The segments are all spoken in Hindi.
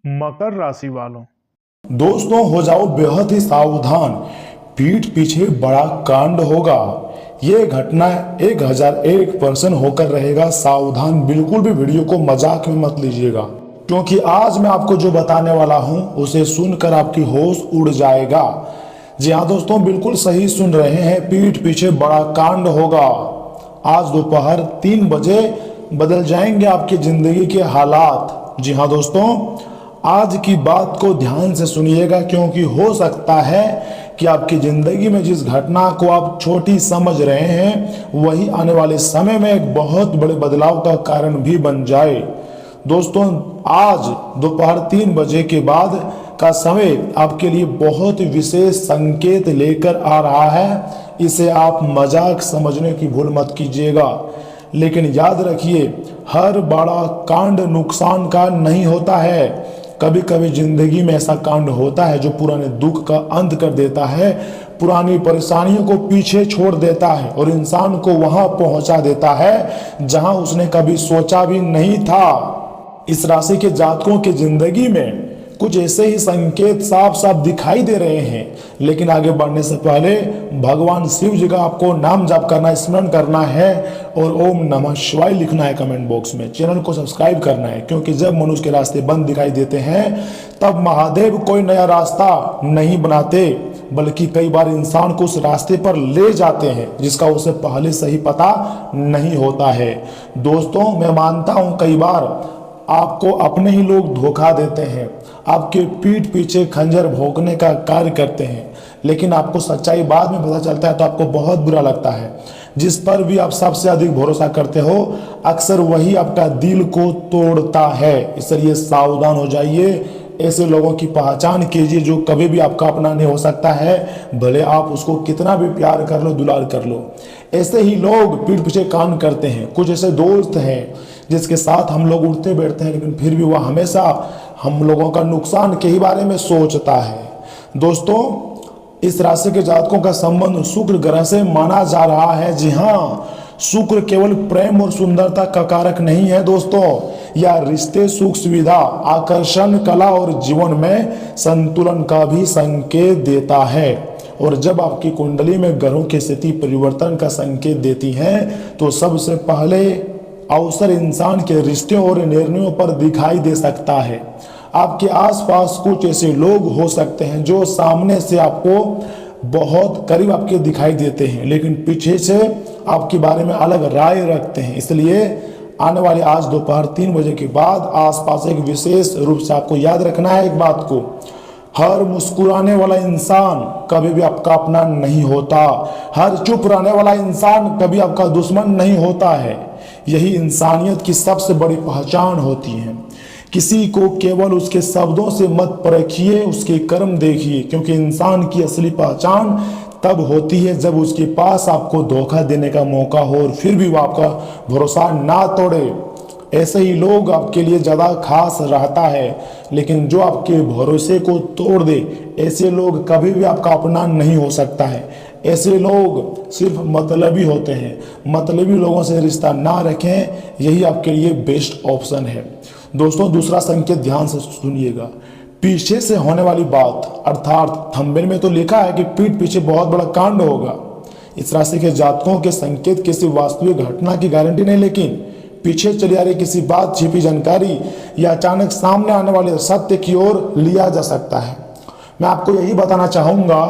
मकर राशि वालों, दोस्तों हो जाओ बेहद ही सावधान। पीठ पीछे बड़ा कांड होगा। ये घटना 1001% होकर रहेगा। सावधान, बिल्कुल भी वीडियो को मजाक में मत लीजिएगा, क्योंकि आज मैं आपको जो बताने वाला हूं उसे सुनकर आपकी होश उड़ जाएगा। जी हाँ दोस्तों, बिल्कुल सही सुन रहे हैं, पीठ पीछे बड़ा कांड होगा। आज दोपहर 3 बजे बदल जाएंगे आपकी जिंदगी के हालात। जी हाँ दोस्तों, आज की बात को ध्यान से सुनिएगा, क्योंकि हो सकता है कि आपकी जिंदगी में जिस घटना को आप छोटी समझ रहे हैं वही आने वाले समय में एक बहुत बड़े बदलाव का कारण भी बन जाए। दोस्तों, आज दोपहर 3 बजे के बाद का समय आपके लिए बहुत विशेष संकेत लेकर आ रहा है। इसे आप मजाक समझने की भूल मत कीजिएगा, लेकिन याद रखिए, हर बड़ा कांड नुकसान का नहीं होता है। कभी कभी जिंदगी में ऐसा कांड होता है जो पुराने दुख का अंत कर देता है, पुरानी परेशानियों को पीछे छोड़ देता है और इंसान को वहां पहुंचा देता है जहां उसने कभी सोचा भी नहीं था। इस राशि के जातकों की जिंदगी में कुछ ऐसे ही संकेत साफ साफ दिखाई दे रहे हैं, लेकिन आगे बढ़ने से पहले भगवान शिव जी का आपको नाम जाप करना है, स्मरण करना है और ओम नमः शिवाय लिखना है कमेंट बॉक्स में। चैनल को सब्सक्राइब करना है, क्योंकि जब मनुष्य के रास्ते बंद दिखाई देते हैं तब महादेव कोई नया रास्ता नहीं बनाते, बल्कि कई बार इंसान को उस रास्ते पर ले जाते हैं जिसका उसे पहले से ही पता नहीं होता है। दोस्तों, मैं मानता हूं कई बार आपको अपने ही लोग धोखा देते हैं, आपके पीठ पीछे खंजर भोंकने का कार्य करते हैं, लेकिन आपको सच्चाई बाद में पता चलता है तो आपको बहुत बुरा लगता है। जिस पर भी आप सबसे अधिक भरोसा करते हो अक्सर वही आपका दिल को तोड़ता है। इसलिए सावधान हो जाइए, ऐसे लोगों की पहचान कीजिए जो कभी भी आपका अपना नहीं हो सकता है, भले आप उसको कितना भी प्यार कर लो, दुलार कर लो। ऐसे ही लोग पीठ पीछे कान करते हैं। कुछ ऐसे दोस्त हैं जिसके साथ हम लोग उठते बैठते हैं, लेकिन फिर भी वह हमेशा हम लोगों का नुकसान के ही बारे में सोचता है। दोस्तों, इस राशि के जातकों का संबंध शुक्र ग्रह से माना जा रहा है। जी हाँ, शुक्र केवल प्रेम और सुंदरता का कारक नहीं है दोस्तों, यह रिश्ते, सुख सुविधा, आकर्षण, कला और जीवन में संतुलन का भी संकेत देता है। और जब आपकी कुंडली में ग्रहों की स्थिति परिवर्तन का संकेत देती है तो सबसे पहले अवसर इंसान के रिश्ते और निर्णयों पर दिखाई दे सकता है। आपके आसपास कुछ ऐसे लोग हो सकते हैं जो सामने से आपको बहुत करीब आपके दिखाई देते हैं, लेकिन पीछे से आपके बारे में अलग राय रखते हैं। इसलिए आने वाले आज दोपहर 3 बजे के बाद आसपास एक विशेष रूप से आपको याद रखना है एक बात को, हर मुस्कुराने वाला इंसान कभी भी आपका अपना नहीं होता, हर चुप रहने वाला इंसान कभी आपका दुश्मन नहीं होता है। यही इंसानियत की सबसे बड़ी पहचान होती है। किसी को केवल उसके शब्दों से मत परखिए, उसके कर्म देखिए, क्योंकि इंसान की असली पहचान तब होती है जब उसके पास आपको धोखा देने का मौका हो और फिर भी वो आपका भरोसा ना तोड़े। ऐसे ही लोग आपके लिए ज़्यादा खास रहता है, लेकिन जो आपके भरोसे को तोड़ दे, ऐसे लोग कभी भी आपका अपना नहीं हो सकता है। ऐसे लोग सिर्फ मतलबी होते हैं। मतलबी लोगों से रिश्ता ना रखें, यही आपके लिए बेस्ट ऑप्शन है। दोस्तों, दूसरा संकेत ध्यान से सुनिएगा, पीछे से होने वाली बात, अर्थात थंबनेल में तो लिखा है कि पीठ पीछे बहुत बड़ा कांड होगा। इस राशि के जातकों के संकेत किसी वास्तविक घटना की गारंटी नहीं, लेकिन पीछे चली आ रही किसी बात, छिपी जानकारी या अचानक सामने आने वाले सत्य की ओर लिया जा सकता है। मैं आपको यही बताना चाहूंगा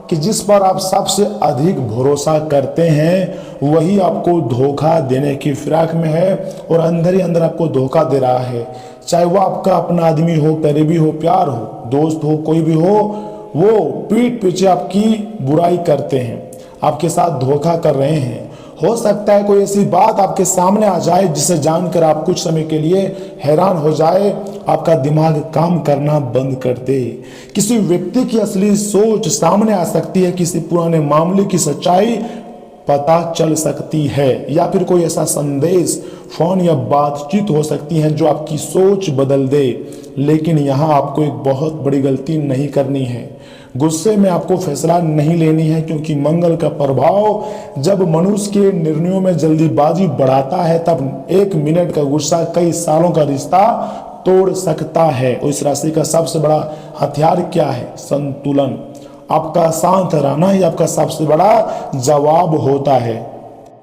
कि जिस पर आप सबसे अधिक भरोसा करते हैं वही आपको धोखा देने की फिराक में है और अंदर ही अंदर आपको धोखा दे रहा है। चाहे वो आपका अपना आदमी हो, करीबी हो, प्यार हो, दोस्त हो, कोई भी हो, वो पीठ पीछे आपकी बुराई करते हैं, आपके साथ धोखा कर रहे हैं। हो सकता है कोई ऐसी बात आपके सामने आ जाए जिसे जानकर आप कुछ समय के लिए हैरान हो जाए, आपका दिमाग काम करना बंद कर दे। किसी व्यक्ति की असली सोच सामने आ सकती है, किसी पुराने मामले की सच्चाई पता चल सकती है, या फिर कोई ऐसा संदेश, फोन या बातचीत हो सकती है जो आपकी सोच बदल दे। लेकिन यहाँ आपको एक बहुत बड़ी गलती नहीं करनी है, गुस्से में आपको फैसला नहीं लेनी है, क्योंकि मंगल का प्रभाव जब मनुष्य के निर्णयों में जल्दीबाजी बढ़ाता है तब 1 मिनट का गुस्सा कई सालों का रिश्ता तोड़ सकता है। और इस राशि का सबसे बड़ा हथियार क्या है? संतुलन। आपका शांत रहना ही आपका सबसे बड़ा जवाब होता है।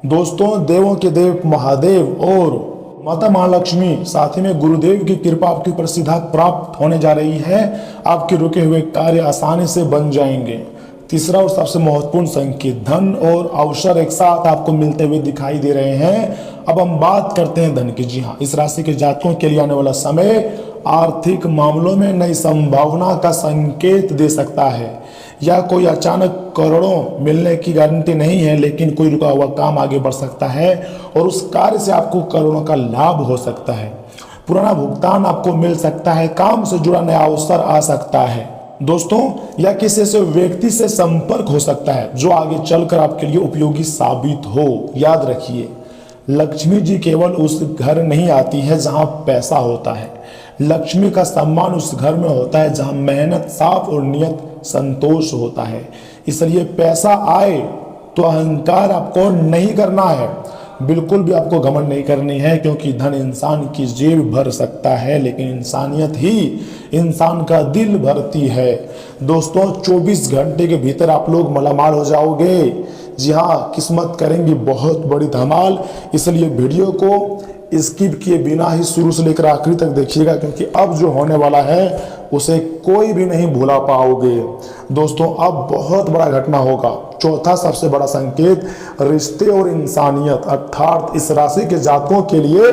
दोस्तों, देवों के देव महादेव और माता महालक्ष्मी साथ ही में गुरुदेव की कृपा आपके ऊपर सीधा प्राप्त होने जा रही है। आपके रुके हुए कार्य आसानी से बन जाएंगे। तीसरा और सबसे महत्वपूर्ण संकेत, धन और अवसर एक साथ आपको मिलते हुए दिखाई दे रहे हैं। अब हम बात करते हैं धन की। जी हाँ, इस राशि के जातकों के लिए आने वाला समय आर्थिक मामलों में नई संभावना का संकेत दे सकता है। या कोई अचानक करोड़ों मिलने की गारंटी नहीं है, लेकिन कोई रुका हुआ काम आगे बढ़ सकता है और उस कार्य से आपको करोड़ों का लाभ हो सकता है। पुराना भुगतान आपको मिल सकता है, काम से जुड़ा नया अवसर आ सकता है दोस्तों, या किसी ऐसे व्यक्ति से संपर्क हो सकता है जो आगे चलकर आपके लिए उपयोगी साबित हो। याद रखिए, लक्ष्मी जी केवल उस घर नहीं आती है जहां पैसा होता है। लक्ष्मी का सम्मान उस घर में होता है जहां मेहनत, साफ और नियत संतोष होता है। इसलिए पैसा आए तो अहंकार आपको नहीं करना है, बिल्कुल भी आपको घमंड नहीं करनी है, क्योंकि धन इंसान की जेब भर सकता है, लेकिन इंसानियत ही इंसान का दिल भरती है। दोस्तों, 24 घंटे के भीतर आप लोग मालामाल हो जाओगे। जी हाँ, किस्मत करेंगी बहुत बड़ी धमाल। इसलिए वीडियो को स्किप किए बिना ही शुरू से लेकर आखिरी तक देखिएगा, क्योंकि अब जो होने वाला है उसे कोई भी नहीं भूला पाओगे। दोस्तों, अब बहुत बड़ा घटना होगा। चौथा सबसे बड़ा संकेत, रिश्ते और इंसानियत, अर्थात इस राशि के जातकों के लिए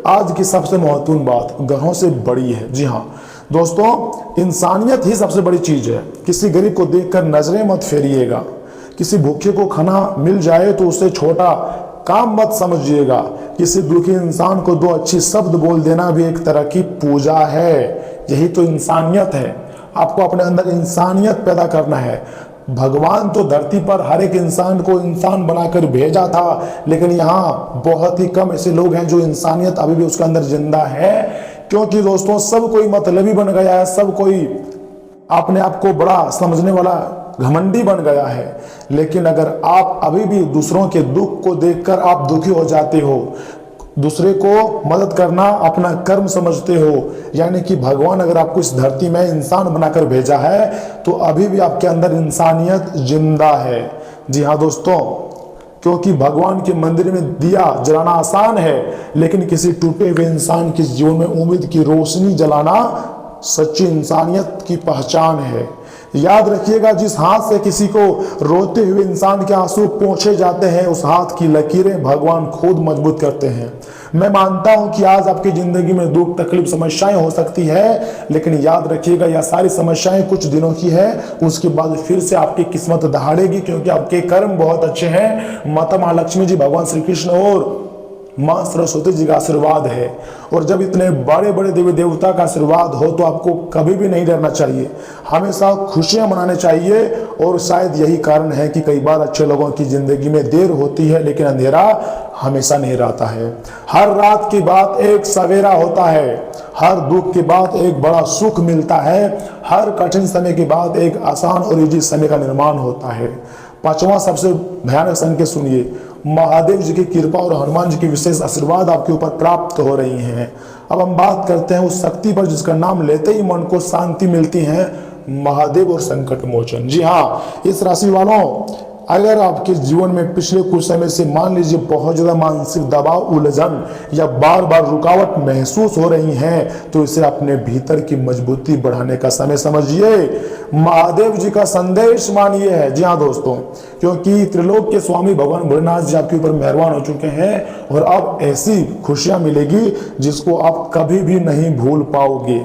आज की सबसे महत्वपूर्ण बात ग्रहों से बड़ी है। जी हाँ दोस्तों, इंसानियत ही सबसे बड़ी चीज है। किसी गरीब को देखकर नजरें मत फेरिएगा। किसी भूखे को खाना मिल जाए तो उसे छोटा काम मत समझिएगा। किसी दुखी इंसान को दो अच्छी शब्द बोल देना भी एक तरह की पूजा है। यही तो इंसानियत है। आपको अपने अंदर इंसानियत पैदा करना है। भगवान तो धरती पर हर एक इंसान को इंसान बनाकर भेजा था, लेकिन यहाँ बहुत ही कम ऐसे लोग हैं जो इंसानियत अभी भी उसके अंदर जिंदा है। क्योंकि दोस्तों, सब कोई मतलबी बन गया है, सब कोई अपने आप को बड़ा समझने वाला घमंडी बन गया है। लेकिन अगर आप अभी भी दूसरों के दुख को देखकर आप दुखी हो जाते हो, दूसरे को मदद करना अपना कर्म समझते हो, यानी कि भगवान अगर आपको इस धरती में इंसान बनाकर भेजा है तो अभी भी आपके अंदर इंसानियत जिंदा है। जी हाँ दोस्तों, क्योंकि भगवान के मंदिर में दिया जलाना आसान है, लेकिन किसी टूटे हुए इंसान के जीवन में उम्मीद की रोशनी जलाना सच्ची इंसानियत की पहचान है। याद रखिएगा, जिस हाथ से किसी को रोते हुए इंसान के आंसू पोंछे जाते हैं, उस हाथ की लकीरें भगवान खुद मजबूत करते हैं। मैं मानता हूं कि आज आपकी जिंदगी में दुख, तकलीफ, समस्याएं हो सकती है, लेकिन याद रखिएगा यह सारी समस्याएं कुछ दिनों की है। उसके बाद फिर से आपकी किस्मत दहाड़ेगी, क्योंकि आपके कर्म बहुत अच्छे हैं। माता महालक्ष्मी जी, भगवान श्री कृष्ण और मां सरस्वती जी का आशीर्वाद है। और जब इतने बड़े बड़े देवी देवता का आशीर्वाद हो तो आपको कभी भी नहीं डरना चाहिए, हमेशा खुशियां मनाने चाहिए। और शायद यही कारण है कि कई बार अच्छे लोगों की जिंदगी में देर होती है, लेकिन अंधेरा हमेशा नहीं रहता है। हर रात के बाद एक सवेरा होता है, हर दुख के बाद एक बड़ा सुख मिलता है, हर कठिन समय के बाद एक आसान और इजी समय का निर्माण होता है। पांचवा सबसे भयानक संकेत सुनिए, महादेव जी की कृपा और हनुमान जी की विशेष आशीर्वाद आपके ऊपर प्राप्त हो रही हैं। अब हम बात करते हैं उस शक्ति पर जिसका नाम लेते ही मन को शांति मिलती है, महादेव और संकट मोचन। जी हाँ, इस राशि वालों, अगर आपके जीवन में पिछले कुछ समय से मान लीजिए बहुत ज्यादा मानसिक दबाव, उलझन या बार बार रुकावट महसूस हो रही है, तो इसे अपने भीतर की मजबूती बढ़ाने का समय समझिए। महादेव जी का संदेश मानिए है। जी हाँ दोस्तों, क्योंकि त्रिलोक के स्वामी भगवान भोलेनाथ जी आपके ऊपर मेहरबान हो चुके हैं और अब ऐसी खुशियां मिलेगी जिसको आप कभी भी नहीं भूल पाओगे।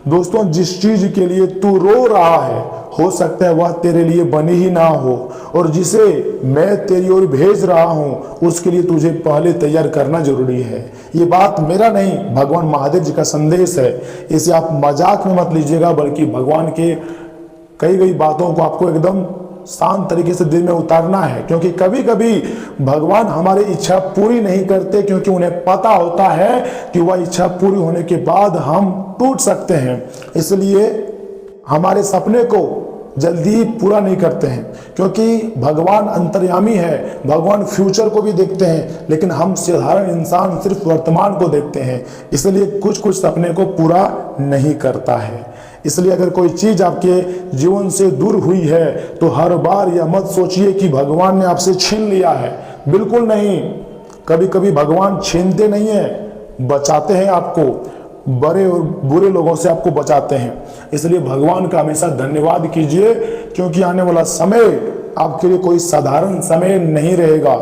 दोस्तों, जिस चीज के लिए तू रो रहा है, हो सकता है वह तेरे लिए बनी ही ना हो, और जिसे मैं तेरी ओर भेज रहा हूं उसके लिए तुझे पहले तैयार करना जरूरी है। ये बात मेरा नहीं, भगवान महादेव जी का संदेश है। इसे आप मजाक में मत लीजिएगा, बल्कि भगवान के कई कई बातों को आपको एकदम शांत तरीके से दिल में उतारना है। क्योंकि कभी कभी भगवान हमारी इच्छा पूरी नहीं करते, क्योंकि उन्हें पता होता है कि वह इच्छा पूरी होने के बाद हम टूट सकते हैं। इसलिए हमारे सपने को जल्दी पूरा नहीं करते हैं, क्योंकि भगवान अंतर्यामी है, भगवान फ्यूचर को भी देखते हैं, लेकिन हम साधारण इंसान सिर्फ वर्तमान को देखते हैं, इसलिए कुछ कुछ सपने को पूरा नहीं करता है। इसलिए अगर कोई चीज आपके जीवन से दूर हुई है तो हर बार यह मत सोचिए कि भगवान ने आपसे छीन लिया है, बिल्कुल नहीं। कभी कभी भगवान छीनते नहीं है, बचाते हैं आपको, बड़े और बुरे लोगों से आपको बचाते हैं। इसलिए भगवान का हमेशा धन्यवाद कीजिए, क्योंकि आने वाला समय आपके लिए कोई साधारण समय नहीं रहेगा,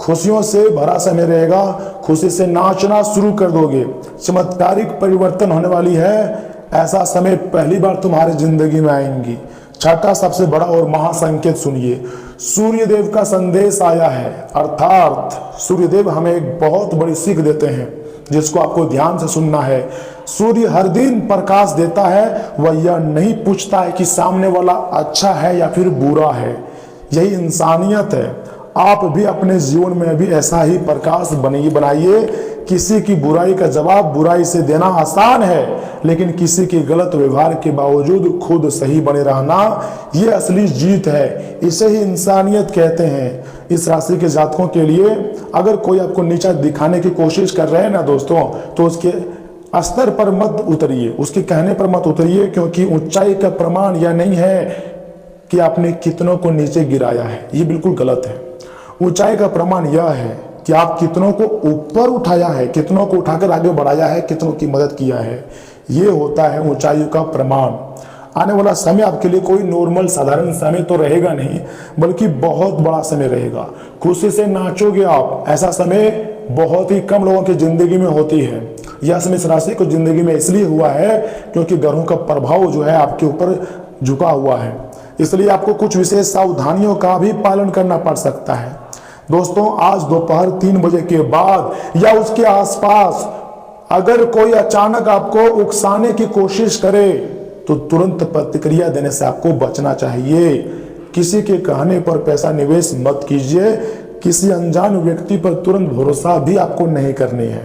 खुशियों से भरा समय रहेगा। खुशी से नाचना शुरू कर दोगे, चमत्कारिक परिवर्तन होने वाली है। ऐसा समय पहली बार तुम्हारी जिंदगी में आएंगी। छठा सबसे बड़ा और महासंकेत सुनिए, सूर्यदेव का संदेश आया है। अर्थात सूर्यदेव हमें एक बहुत बड़ी सीख देते हैं, जिसको आपको ध्यान से सुनना है। सूर्य हर दिन प्रकाश देता है, वह यह नहीं पूछता है कि सामने वाला अच्छा है या फिर बुरा है। यही इंसानियत है। आप भी अपने जीवन में भी ऐसा ही प्रकाश बनाइए। किसी की बुराई का जवाब बुराई से देना आसान है, लेकिन किसी के गलत व्यवहार के बावजूद खुद सही बने रहना, ये असली जीत है। इसे ही इंसानियत कहते हैं। इस राशि के जातकों के लिए अगर कोई आपको नीचा दिखाने की कोशिश कर रहे हैं ना दोस्तों, तो उसके स्तर पर मत उतरिए, उसके कहने पर मत उतरिए, क्योंकि ऊंचाई का प्रमाण यह नहीं है कि आपने कितनों को नीचे गिराया है, ये बिल्कुल गलत है। ऊंचाई का प्रमाण यह है कि आप कितनों को ऊपर उठाया है, कितनों को उठाकर आगे बढ़ाया है, कितनों की मदद किया है, ये होता है ऊंचाई का प्रमाण। आने वाला समय आपके लिए कोई नॉर्मल साधारण समय तो रहेगा नहीं, बल्कि बहुत बड़ा समय रहेगा। खुशी से नाचोगे आप, ऐसा समय बहुत ही कम लोगों की जिंदगी में होती है। यह समय इस राशि को जिंदगी में इसलिए हुआ है क्योंकि ग्रहों का प्रभाव जो है आपके ऊपर झुका हुआ है, इसलिए आपको कुछ विशेष सावधानियों का भी पालन करना पड़ सकता है। दोस्तों, आज दोपहर 3 बजे के बाद या उसके आसपास अगर कोई अचानक आपको उकसाने की कोशिश करे तो तुरंत प्रतिक्रिया देने से आपको बचना चाहिए। किसी के कहने पर पैसा निवेश मत कीजिए। किसी अनजान व्यक्ति पर तुरंत भरोसा भी आपको नहीं करनी है।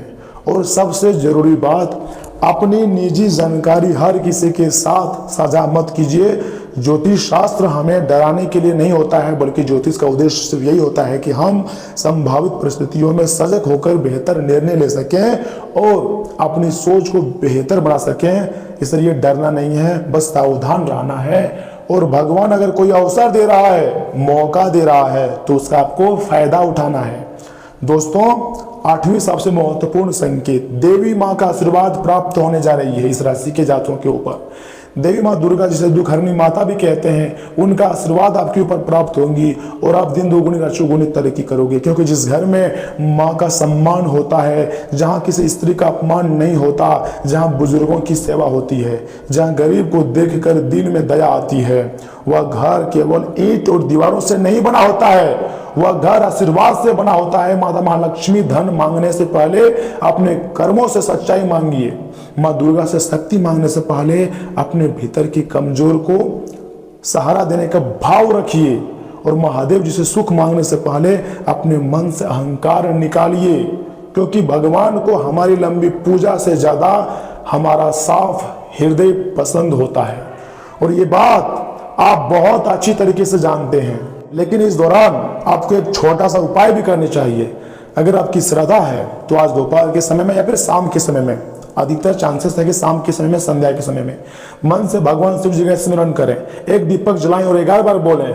और सबसे जरूरी बात, अपनी निजी जानकारी हर किसी के साथ साझा मत कीजिए। ज्योतिष शास्त्र हमें डराने के लिए नहीं होता है, बल्कि ज्योतिष का उद्देश्य सिर्फ यही होता है कि हम संभावित परिस्थितियों में सजग होकर बेहतर निर्णय ले सकें और अपनी सोच को बेहतर बना सकें। इसलिए डरना नहीं है, बस सावधान रहना है। और भगवान अगर कोई अवसर दे रहा है, मौका दे रहा है, तो उसका आपको फायदा उठाना है। दोस्तों, 8वीं सबसे महत्वपूर्ण संकेत, देवी माँ का आशीर्वाद प्राप्त होने जा रही है इस राशि के जातकों के ऊपर। देवी माँ दुर्गा, जिसे दुखहरणी माता भी कहते हैं, उनका आशीर्वाद आपके ऊपर प्राप्त होंगी और आप दिन दोगुनी रात चौगुनी तरक्की करोगे। क्योंकि जिस घर में माँ का सम्मान होता है, जहाँ किसी स्त्री का अपमान नहीं होता, जहाँ बुजुर्गों की सेवा होती है, जहाँ गरीब को देखकर दिल में दया आती है, वह घर केवल ईंट और दीवारों से नहीं बना होता है, वह घर आशीर्वाद से बना होता है। माता महालक्ष्मी धन मांगने से पहले अपने कर्मों से सच्चाई मांगिए। माँ दुर्गा से शक्ति मांगने से पहले अपने भीतर की कमजोर को सहारा देने का भाव रखिए। और महादेव जी से सुख मांगने से पहले अपने मन से अहंकार निकालिए, क्योंकि भगवान को हमारी लंबी पूजा से ज्यादा हमारा साफ हृदय पसंद होता है। और ये बात आप बहुत अच्छी तरीके से जानते हैं। लेकिन इस दौरान आपको एक छोटा सा उपाय भी करनी चाहिए। अगर आपकी श्रद्धा है तो आज दोपहर के समय में या फिर शाम के समय में, अधिकतर चांसेस है कि शाम के समय में, संध्या के समय में, मन से भगवान शिव जी का स्मरण करें, एक दीपक जलाएं और 11 बार बोलें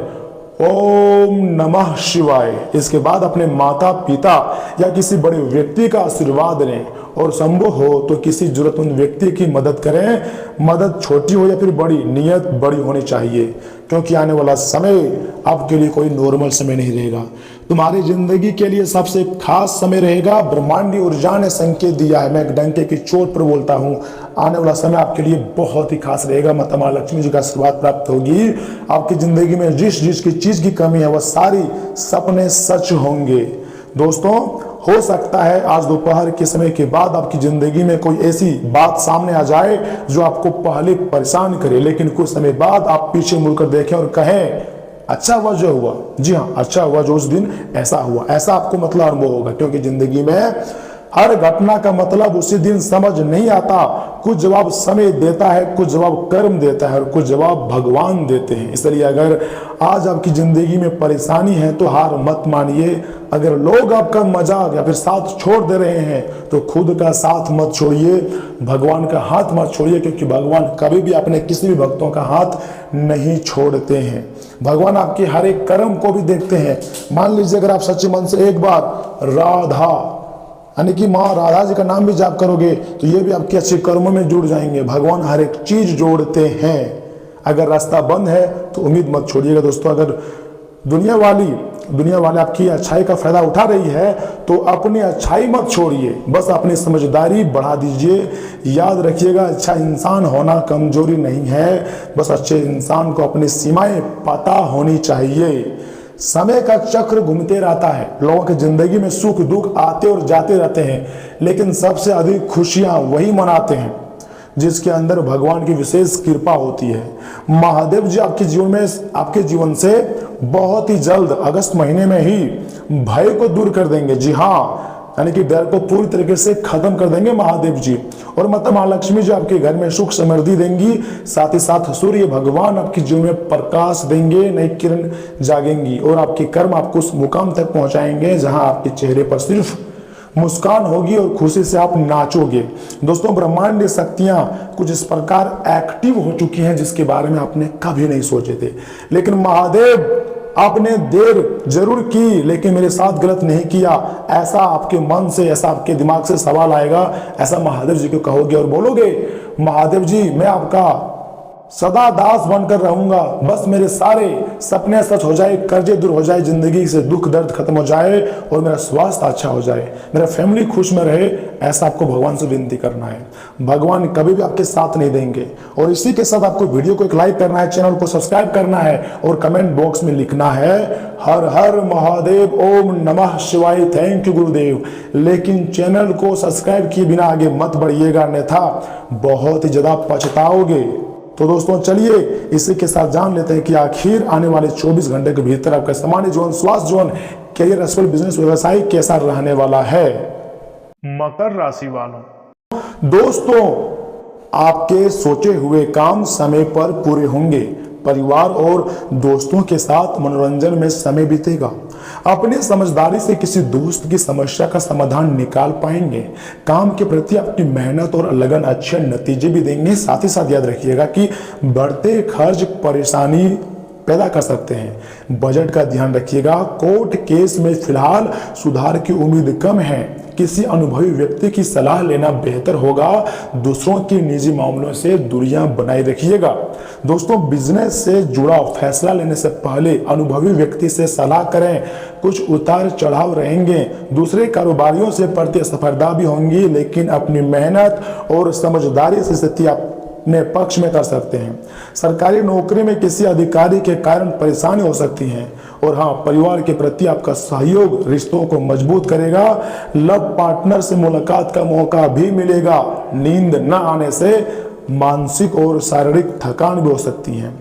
ओम नमः शिवाय। इसके बाद अपने माता पिता या किसी बड़े व्यक्ति का आशीर्वाद लें और संभव हो तो किसी जरूरतमंद व्यक्ति की मदद करें। मदद छोटी हो या फिर बड़ी, नियत बड़ी होनी चाहिए, क्योंकि आने वाला समय आपके लिए कोई नॉर्मल समय नहीं रहेगा। तुम्हारी जिंदगी के लिए सबसे खास समय रहेगा। ब्रह्मांडी ऊर्जा ने संकेत दिया है, मैं एक डंके की चोट पर बोलता हूँ, आने वाला समय आपके लिए बहुत ही खास रहेगा। माता महालक्ष्मी जी का आशीर्वाद प्राप्त होगी। आपकी जिंदगी में जिस जिस की चीज की कमी है वह सारी सपने सच होंगे। दोस्तों, हो सकता है आज दोपहर के समय के बाद आपकी जिंदगी में कोई ऐसी बात सामने आ जाए जो आपको पहले परेशान करे, लेकिन कुछ समय बाद आप पीछे मुड़कर देखें और कहें अच्छा हुआ जो हुआ। जी हाँ, अच्छा हुआ जो उस दिन ऐसा हुआ, ऐसा आपको मतलब अनुभव होगा। क्योंकि जिंदगी में हर घटना का मतलब उसी दिन समझ नहीं आता। कुछ जवाब समय देता है, कुछ जवाब कर्म देता है और कुछ जवाब भगवान देते हैं। इसलिए अगर आज आपकी जिंदगी में परेशानी है तो हार मत मानिए। अगर लोग आपका मजाक या फिर साथ छोड़ दे रहे हैं तो खुद का साथ मत छोड़िए, भगवान का हाथ मत छोड़िए, क्योंकि भगवान कभी भी अपने किसी भी भक्तों का हाथ नहीं छोड़ते हैं। भगवान आपके हर एक कर्म को भी देखते हैं। मान लीजिए अगर आप सच्चे मन से एक बार राधा यानी कि माँ राधा जी का नाम भी जाप करोगे तो ये भी आपके अच्छे कर्मों में जुड़ जाएंगे। भगवान हर एक चीज जोड़ते हैं। अगर रास्ता बंद है तो उम्मीद मत छोड़िएगा दोस्तों। अगर दुनिया वाले आपकी अच्छाई का फायदा उठा रही है तो अपनी अच्छाई मत छोड़िए, बस अपनी समझदारी बढ़ा दीजिए। याद रखिएगा, अच्छा इंसान होना कमजोरी नहीं है, बस अच्छे इंसान को अपनी सीमाएं पता होनी चाहिए। समय का चक्र घूमते रहता है, लोगों की जिंदगी में सुख दुख आते और जाते रहते हैं, लेकिन सबसे अधिक खुशियां वही मनाते हैं जिसके अंदर भगवान की विशेष कृपा होती है। महादेव जी आपके जीवन से बहुत ही जल्द अगस्त महीने में ही भय को दूर कर देंगे। जी हाँ, यानी कि डर को पूरी तरीके से खत्म कर देंगे महादेव जी। और माता महालक्ष्मी जी आपके घर में सुख समृद्धि देंगी। साथ ही साथ सूर्य भगवान आपके जीवन में प्रकाश देंगे, नई किरण जागेंगी और आपके कर्म आपको उस मुकाम तक पहुंचाएंगे जहां आपके चेहरे पर सिर्फ मुस्कान होगी और खुशी से आप नाचोगे। दोस्तों, ब्रह्मांडीय शक्तियां कुछ इस प्रकार एक्टिव हो चुकी हैं जिसके बारे में आपने कभी नहीं सोचे थे। लेकिन महादेव, आपने देर जरूर की लेकिन मेरे साथ गलत नहीं किया, ऐसा आपके मन से, ऐसा आपके दिमाग से सवाल आएगा। ऐसा महादेव जी को कहोगे और बोलोगे, महादेव जी मैं आपका सदा दास बनकर रहूंगा, बस मेरे सारे सपने सच हो जाए, कर्जे दूर हो जाए, जिंदगी से दुख दर्द खत्म हो जाए और मेरा स्वास्थ्य अच्छा हो जाए, मेरा फैमिली खुश में रहे। ऐसा आपको भगवान से विनती करना है। भगवान कभी भी आपके साथ नहीं देंगे। और इसी के साथ आपको वीडियो को एक लाइक करना है, चैनल को सब्सक्राइब करना है और कमेंट बॉक्स में लिखना है हर हर महादेव, ओम नमः शिवाय, थैंक यू गुरुदेव। लेकिन चैनल को सब्सक्राइब किए बिना आगे मत बढ़िएगा, अन्यथा बहुत ही ज्यादा पछताओगे। तो दोस्तों चलिए इसी के साथ जान लेते हैं कि आखिर आने वाले 24 घंटे के भीतर आपका सामान्य जीवन, स्वास्थ्य जीवन, करियर, अस्पताल, बिजनेस, व्यवसाय कैसा रहने वाला है। मकर राशि वालों, दोस्तों आपके सोचे हुए काम समय पर पूरे होंगे। परिवार और दोस्तों के साथ मनोरंजन में समय बीतेगा। अपनी समझदारी से किसी दोस्त की समस्या का समाधान निकाल पाएंगे। काम के प्रति आपकी मेहनत और लगन अच्छे नतीजे भी देंगे। साथ ही साथ याद रखिएगा कि बढ़ते खर्च परेशानी पैदा कर सकते हैं। बजट का ध्यान रखिएगा। कोर्ट केस में फिलहाल सुधार की उम्मीद कम है। किसी अनुभवी व्यक्ति की सलाह लेना बेहतर होगा। दूसरों की निजी मामलों से दूरियां बनाए रखिएगा। दोस्तों, बिजनेस से जुड़ा फैसला लेने से पहले अनुभवी व्यक्ति से सलाह करें। कुछ उतार चढ़ाव रहेंगे। दूसरे कारोबारियों से प्रतिस्पर्धा भी होंगी, लेकिन अपनी मेहनत और समझदारी से स्थिति अपने पक्ष में कर सकते हैं। सरकारी नौकरी में किसी अधिकारी के कारण परेशानी हो सकती है। और हाँ, परिवार के प्रति आपका सहयोग रिश्तों को मजबूत करेगा। लव पार्टनर से मुलाकात का मौका भी मिलेगा। नींद न आने से मानसिक और शारीरिक थकान भी हो सकती है।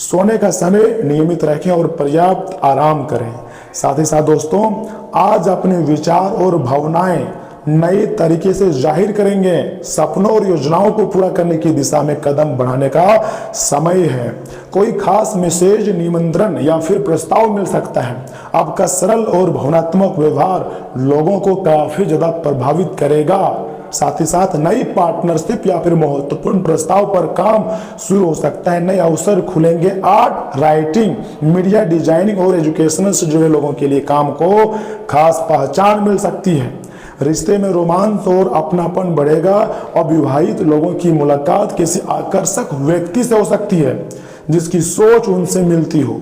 सोने का समय नियमित रखें और पर्याप्त आराम करें। साथ ही साथ दोस्तों, आज अपने विचार और भावनाएं नए तरीके से जाहिर करेंगे। सपनों और योजनाओं को पूरा करने की दिशा में कदम बढ़ाने का समय है। कोई खास मैसेज, निमंत्रण या फिर प्रस्ताव मिल सकता है। आपका सरल और भावनात्मक व्यवहार लोगों को काफी ज्यादा प्रभावित करेगा। साथ ही साथ नई पार्टनरशिप या फिर महत्वपूर्ण प्रस्ताव पर काम शुरू हो सकता है। नए अवसर खुलेंगे। आर्ट, राइटिंग, मीडिया, डिजाइनिंग और एजुकेशन से जुड़े लोगों के लिए काम को खास पहचान मिल सकती है। रिश्ते में रोमांस और अपनापन बढ़ेगा। अविवाहित लोगों की मुलाकात किसी आकर्षक व्यक्ति से हो सकती है जिसकी सोच उनसे मिलती हो।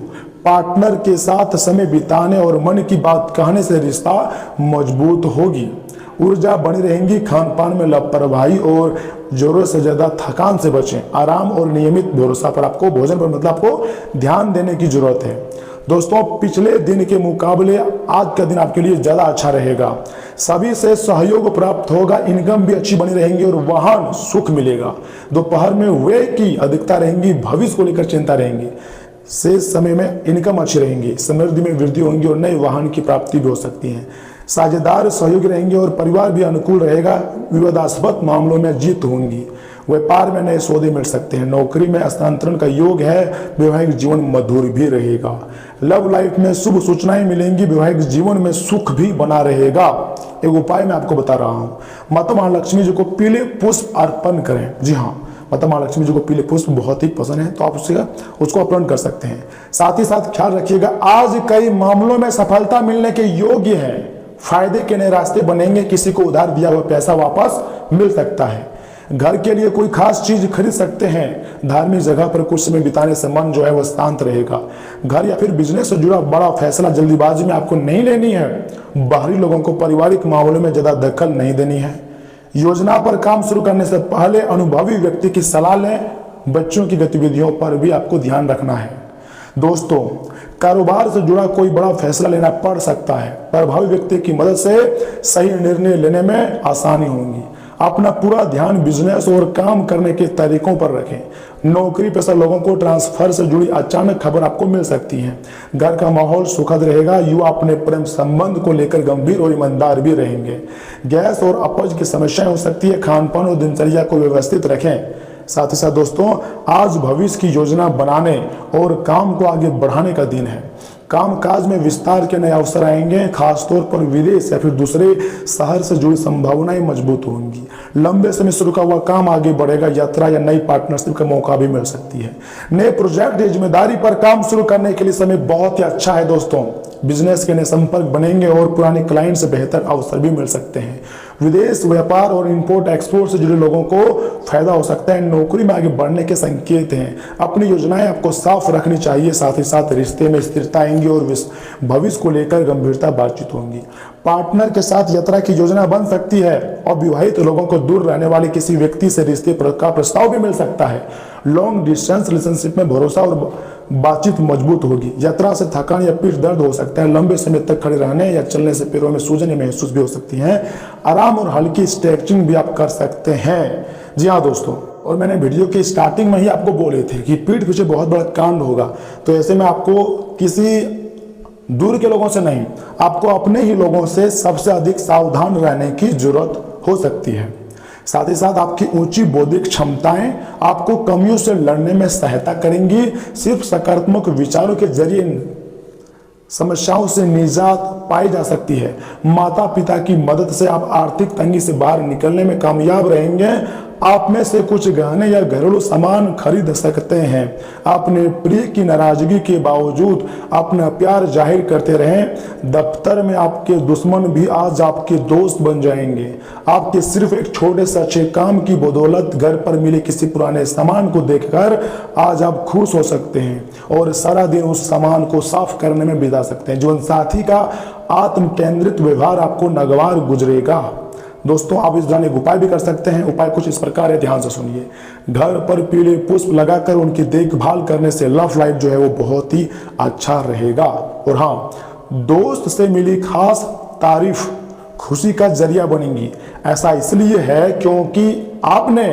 पार्टनर के साथ समय बिताने और मन की बात कहने से रिश्ता मजबूत होगी। ऊर्जा बनी रहेगी। खान पान में लापरवाही और जरूरत से ज्यादा थकान से बचें। आराम और नियमित भरोसा पर आपको, भोजन पर मतलब आपको ध्यान देने की जरूरत है। दोस्तों, पिछले दिन के मुकाबले आज का दिन आपके लिए ज्यादा अच्छा रहेगा। सभी से सहयोग प्राप्त होगा। इनकम भी अच्छी बनी रहेंगी और वाहन सुख मिलेगा। दोपहर में व्यय की अधिकता रहेंगी। भविष्य को लेकर चिंता रहेंगी। शेष समय में इनकम अच्छी रहेंगी। समृद्धि में वृद्धि होगी और नए वाहन की प्राप्ति भी हो सकती है। साझेदार सहयोगी रहेंगे और परिवार भी अनुकूल रहेगा। विवादास्पद मामलों में जीत होंगी। व्यापार में नए सौदे मिल सकते हैं। नौकरी में स्थानांतरण का योग है। वैवाहिक जीवन मधुर भी रहेगा। लव लाइफ में शुभ सूचनाएं मिलेंगी। वैवाहिक जीवन में सुख भी बना रहेगा। एक उपाय मैं आपको बता रहा हूँ, माता महालक्ष्मी जी को पीले पुष्प अर्पण करें। जी हाँ, माता महालक्ष्मी जी को पीले पुष्प बहुत ही पसंद है, तो आप उसको अर्पण कर सकते हैं। साथ ही साथ ख्याल रखिएगा, आज कई मामलों में सफलता मिलने के योग्य है। फायदे के नए रास्ते बनेंगे। किसी को उधार दिया हुआ पैसा वापस मिल सकता है। घर के लिए कोई खास चीज खरीद सकते हैं। धार्मिक जगह पर कुछ समय बिताने से मन जो है वह शांत रहेगा। घर या फिर बिजनेस से जुड़ा बड़ा फैसला जल्दीबाजी में आपको नहीं लेनी है। बाहरी लोगों को पारिवारिक मामलों में ज्यादा दखल नहीं देनी है। योजना पर काम शुरू करने से पहले अनुभवी व्यक्ति की सलाह लें। बच्चों की गतिविधियों पर भी आपको ध्यान रखना है। दोस्तों, कारोबार से जुड़ा कोई बड़ा फैसला लेना पड़ सकता है। प्रभावी व्यक्ति की मदद से सही निर्णय लेने में आसानी होगी। अपना पूरा ध्यान बिजनेस और काम करने के तरीकों पर रखें। नौकरी पेशा लोगों को ट्रांसफर से जुड़ी अचानक खबर आपको मिल सकती है। घर का माहौल सुखद रहेगा। युवा अपने प्रेम संबंध को लेकर गंभीर और ईमानदार भी रहेंगे। गैस और अपच की समस्याएं हो सकती है। खान पान और दिनचर्या को व्यवस्थित रखें। साथ ही साथ दोस्तों, आज भविष्य की योजना बनाने और काम को आगे बढ़ाने का दिन है। कामकाज में विस्तार के नए अवसर आएंगे। खासतौर पर विदेश या फिर दूसरे शहर से जुड़ी संभावनाएं मजबूत होंगी। लंबे समय से रुका हुआ काम आगे बढ़ेगा। यात्रा या नई पार्टनरशिप का मौका भी मिल सकती है। नए प्रोजेक्ट या जिम्मेदारी पर काम शुरू करने के लिए समय बहुत ही अच्छा है। दोस्तों, बिजनेस के नए संपर्क बनेंगे और पुराने क्लाइंट से बेहतर अवसर भी मिल सकते हैं। विदेश व्यापार और इंपोर्ट एक्सपोर्ट से जुड़े लोगों को फायदा हो सकता है। नौकरी में आगे बढ़ने के संकेत हैं। अपनी योजनाएं आपको साफ रखनी चाहिए। साथ ही साथ रिश्ते में स्थिरता आएंगी और भविष्य को लेकर गंभीरता बातचीत होंगी। पार्टनर के साथ यात्रा की योजना बन सकती है और विवाहित लोगों को दूर रहने वाले किसी व्यक्ति से रिश्ते का प्रस्ताव भी मिल सकता है। लॉन्ग डिस्टेंस रिलेशनशिप में भरोसा और बातचीत मजबूत होगी। यात्रा से थकान या पीठ दर्द हो सकता है। लंबे समय तक खड़े रहने या चलने से पैरों में सूजन महसूस भी हो सकती है। आराम और हल्की स्ट्रेचिंग भी आप कर सकते हैं। जी हाँ दोस्तों, और मैंने वीडियो की स्टार्टिंग में ही आपको बोले थे कि पीठ पीछे बहुत बड़ा कांड होगा, तो ऐसे में आपको किसी दूर के लोगों से नहीं, आपको अपने ही लोगों से सबसे अधिक सावधान रहने की जरूरत हो सकती है। साथ ही साथ आपकी ऊंची बौद्धिक क्षमताएं आपको कमियों से लड़ने में सहायता करेंगी। सिर्फ सकारात्मक विचारों के जरिए समस्याओं से निजात पाई जा सकती है। माता पिता की मदद से आप आर्थिक तंगी से बाहर निकलने में कामयाब रहेंगे। आप में से कुछ गहने या घरेलू सामान खरीद सकते हैं। अपने प्रिय की नाराजगी के बावजूद अपना प्यार जाहिर करते रहें। दफ्तर में आपके दुश्मन भी आज आपके दोस्त बन जाएंगे। आपके सिर्फ एक छोटे से अच्छे काम की बदौलत घर पर मिले किसी पुराने सामान को देखकर आज आप खुश हो सकते हैं और सारा दिन उस सामान को साफ करने में बिता सकते हैं। जीवन साथी का आत्म केंद्रित व्यवहार आपको नागवार गुजरेगा। दोस्तों, आप इस दौरान एक उपाय भी कर सकते हैं। उपाय कुछ इस प्रकार है, ध्यान से सुनिए। घर पर पीले पुष्प लगाकर उनकी देखभाल करने से लव लाइफ जो है वो बहुत ही अच्छा रहेगा। और हाँ, दोस्त से मिली खास तारीफ खुशी का जरिया बनेंगी। ऐसा इसलिए है क्योंकि आपने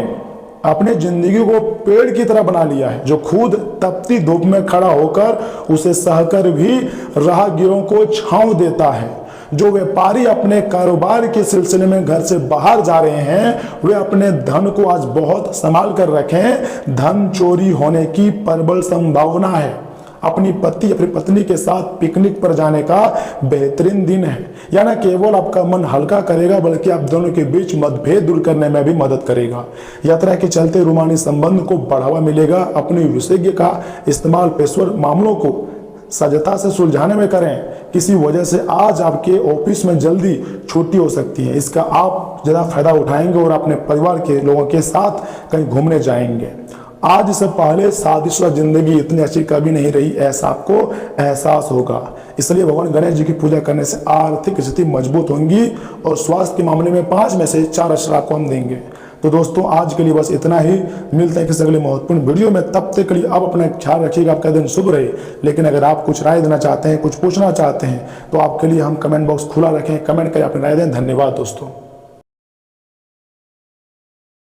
अपने जिंदगी को पेड़ की तरह बना लिया है, जो खुद तपती धूप में खड़ा होकर उसे सहकर भी राहगीरों को छांव देता है। जो व्यापारी अपने कारोबार के सिलसिले में घर से बाहर जा रहे हैं, वे अपने धन को आज बहुत संभाल कर रखें। धन चोरी होने की प्रबल संभावना है। अपनी पति या फिर पत्नी के साथ पिकनिक पर जाने का बेहतरीन दिन है। यह न केवल आपका मन हल्का करेगा बल्कि आप दोनों के बीच मतभेद दूर करने में भी मदद करेगा। यात्रा के चलते रूमानी संबंध को बढ़ावा मिलेगा। अपने विशेषज्ञ का इस्तेमाल पेशेवर मामलों को सजगता से सुलझाने में करें। किसी वजह से आज आपके ऑफिस में जल्दी छुट्टी हो सकती है। इसका आप ज़्यादा फायदा उठाएंगे और अपने परिवार के लोगों के साथ कहीं घूमने जाएंगे। आज से पहले शादीशुदा जिंदगी इतनी अच्छी कभी नहीं रही, ऐसा आपको एहसास होगा। इसलिए भगवान गणेश जी की पूजा करने से आर्थिक स्थिति मजबूत होंगी और स्वास्थ्य के मामले में 5 में से 4 अक्षर आपको हम देंगे। तो दोस्तों, आज के लिए बस इतना ही। मिलते हैं किसी अगले महत्वपूर्ण वीडियो में। तब तक के लिए आप अपना ख्याल रखिएगा। आपका दिन शुभ रहे। लेकिन अगर आप कुछ राय देना चाहते हैं, कुछ पूछना चाहते हैं, तो आपके लिए हम कमेंट बॉक्स खुला रखें। कमेंट करें, अपनी राय दें। धन्यवाद दोस्तों।